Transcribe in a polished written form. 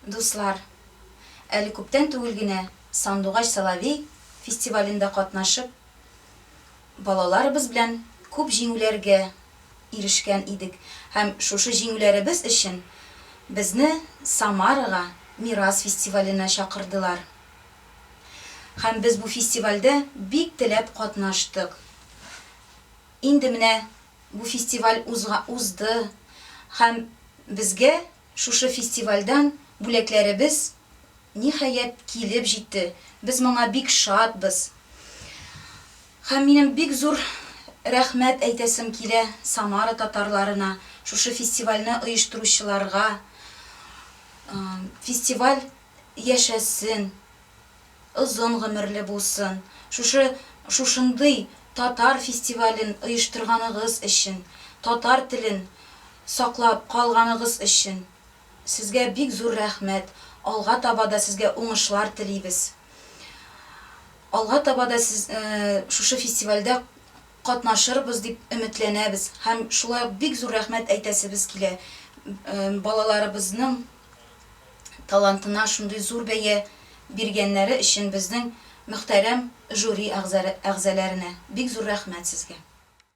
Дуслар, әле күптән түгел генә Сандугач Соловей фестивалендә катнашып, балаларыбыз белән күп җиңүләргә ирешкән идек. Һәм шушы җиңүләребез өчен безне Самарага Мирас фестиваленә чакырдылар. Һәм без бу фестивальдә бик теләп катнаштык. Инде менә бу фестиваль узды һәм безгә шушы фестивальдән бүләкләребез ниһаять килеп җитте. Без моңа бик шатбыз. Һәм минем бик зур рәхмәт әйтәсем килә Самара татарларына, шушы фестивальне оештыручыларга. Фестиваль яшәсен, озын гомерле булсын. Шушындый татар фестивален оештырганыгыз өчен, татар телен саклап калганыгыз өчен сезгә бик зур рәхмәт. Алга таба да сезгә уңышлар телибез. Алга таба да сез шушы фестивальдә катнашырбыз дип өметләнәбез. Һәм шулай бик зур рәхмәт әйтәсебез килә. Балаларыбызның талантына шундый зур бәя биргәннәре өчен безнең мөхтәрәм жюри әгъзаләренә бик зур рәхмәт сезгә.